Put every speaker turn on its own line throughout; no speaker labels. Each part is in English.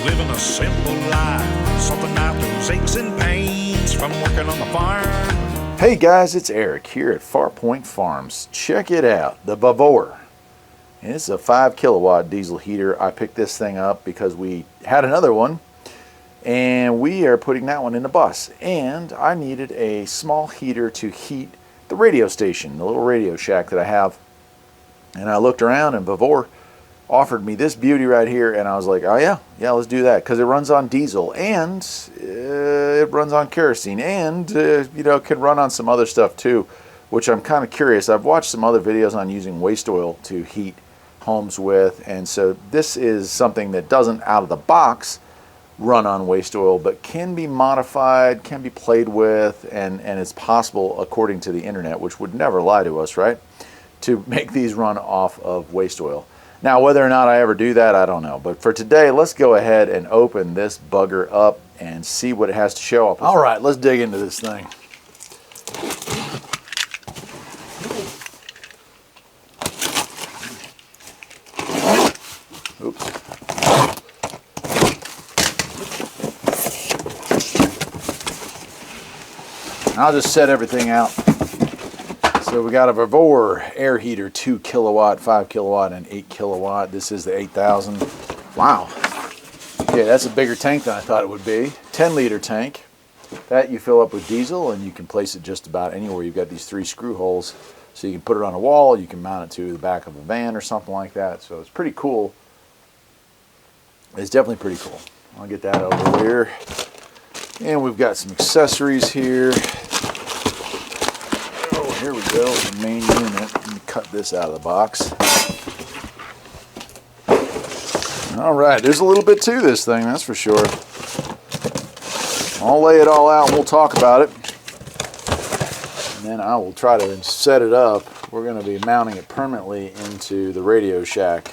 living a simple life, something out those aches and pains from working on the farm.
Hey guys, it's Eric here at Farpoint Farms. Check it out, the Bavor. And it's a 5 kilowatt diesel heater. I picked this thing up because we had another one and we are putting that one in the bus. And I needed a small heater to heat the radio station, the little radio shack that I have. And I looked around and Bavor offered me this beauty right here, and I was like, oh yeah, let's do that, because it runs on diesel and it runs on kerosene and you know, can run on some other stuff too, which I'm kind of curious. I've watched some other videos on using waste oil to heat homes with, and so this is something that doesn't out of the box run on waste oil, but can be modified, can be played with, and it's possible, according to the internet, which would never lie to us, right, to make these run off of waste oil. Now, whether or not I ever do that, I don't know. But for today, let's go ahead and open this bugger up and see what it has to show up. All right, let's dig into this thing. Oops. I'll just set everything out. So we got a Bavor air heater, 2 kilowatt, 5 kilowatt, and 8 kilowatt. This is the 8000. Wow. Yeah, that's a bigger tank than I thought it would be. 10-liter tank. That you fill up with diesel, and you can place it just about anywhere. You've got these 3 screw holes, so you can put it on a wall. You can mount it to the back of a van or something like that. So it's pretty cool. It's definitely pretty cool. I'll get that over here. And we've got some accessories here. Here we go, the main unit. Let me cut this out of the box. All right, there's a little bit to this thing, that's for sure. I'll lay it all out and we'll talk about it. And then I will try to set it up. We're going to be mounting it permanently into the radio shack.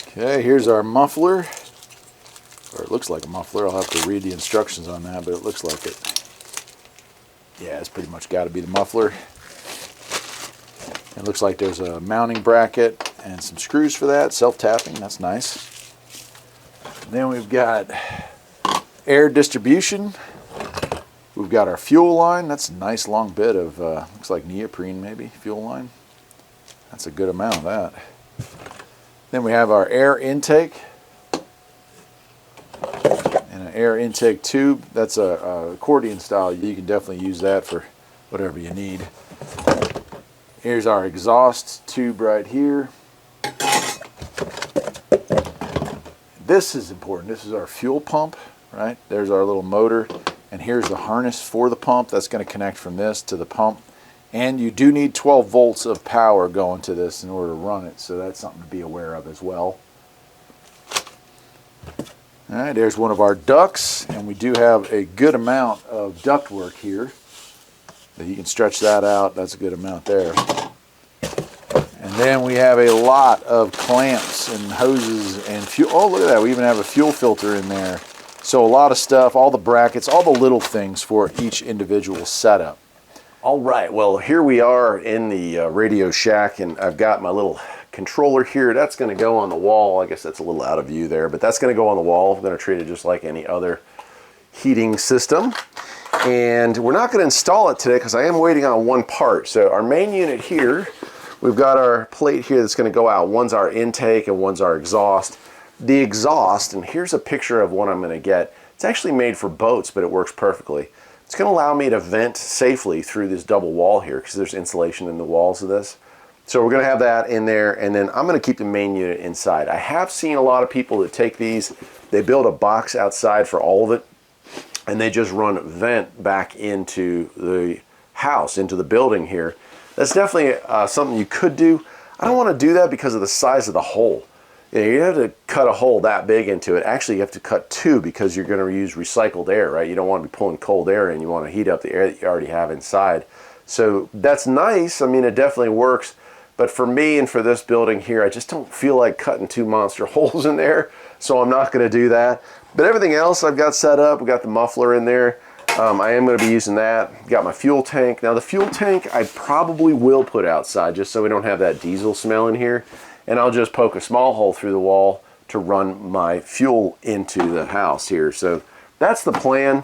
Okay, here's our muffler. Or it looks like a muffler. I'll have to read the instructions on that, but it looks like it. Yeah, it's pretty much got to be the muffler. It looks like there's a mounting bracket and some screws for that. Self-tapping, that's nice. And then we've got air distribution. We've got our fuel line. That's a nice long bit of, looks like neoprene maybe, fuel line. That's a good amount of that. Then we have our air intake. Air intake tube. That's a accordion style. You can definitely use that for whatever you need. Here's our exhaust tube right here. This is important. This is our fuel pump, right? There's our little motor, and here's the harness for the pump. That's going to connect from this to the pump, and you do need 12 volts of power going to this in order to run it, so that's something to be aware of as well. All right, there's one of our ducts, and we do have a good amount of duct work here. You can stretch that out. That's a good amount there. And then we have a lot of clamps and hoses and fuel. Oh, look at that. We even have a fuel filter in there. So a lot of stuff, all the brackets, all the little things for each individual setup.
All right, well, here we are in the radio shack, and I've got my little controller here. That's going to go on the wall. I guess that's a little out of view there, but that's going to go on the wall. I'm going to treat it just like any other heating system. And we're not going to install it today because I am waiting on one part. So our main unit here, we've got our plate here that's going to go out. One's our intake and one's our exhaust. The exhaust, and here's a picture of one I'm going to get. It's actually made for boats, but it works perfectly. It's going to allow me to vent safely through this double wall here because there's insulation in the walls of this. So we're going to have that in there, and then I'm going to keep the main unit inside. I have seen a lot of people that take these, they build a box outside for all of it, and they just run vent back into the house, into the building here. That's definitely something you could do. I don't want to do that because of the size of the hole. You have to cut a hole that big into it. Actually, you have to cut 2 because you're going to use recycled air, right? You don't want to be pulling cold air in. You want to heat up the air that you already have inside. So that's nice. I mean, it definitely works. But for me and for this building here, I just don't feel like cutting 2 monster holes in there. So I'm not going to do that. But everything else I've got set up. We've got the muffler in there. I am going to be using that. Got my fuel tank. Now the fuel tank I probably will put outside just so we don't have that diesel smell in here. And I'll just poke a small hole through the wall to run my fuel into the house here. So that's the plan.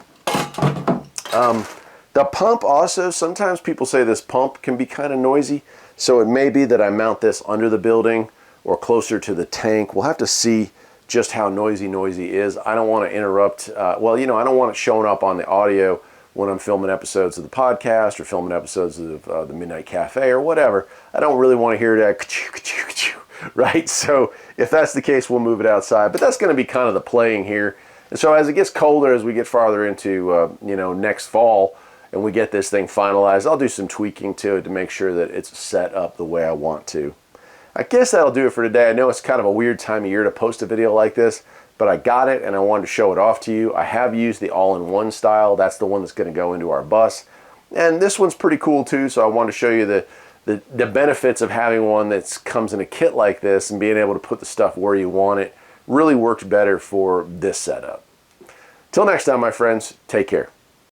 The pump also, sometimes people say this pump can be kind of noisy. So it may be that I mount this under the building or closer to the tank. We'll have to see just how noisy is. I don't want to interrupt, well, you know, I don't want it showing up on the audio when I'm filming episodes of the podcast or filming episodes of the Midnight Cafe or whatever. I don't really want to hear that, right? So if that's the case, we'll move it outside. But that's going to be kind of the playing here. And so as it gets colder, as we get farther into, you know, next fall, and we get this thing finalized, I'll do some tweaking to it to make sure that it's set up the way I want to. I guess that'll do it for today. I know it's kind of a weird time of year to post a video like this, but I got it and I wanted to show it off to you. I have used the all-in-one style. That's the one that's going to go into our bus. And this one's pretty cool too, so I wanted to show you the benefits of having one that comes in a kit like this and being able to put the stuff where you want it. Really works better for this setup. Till next time, my friends, take care.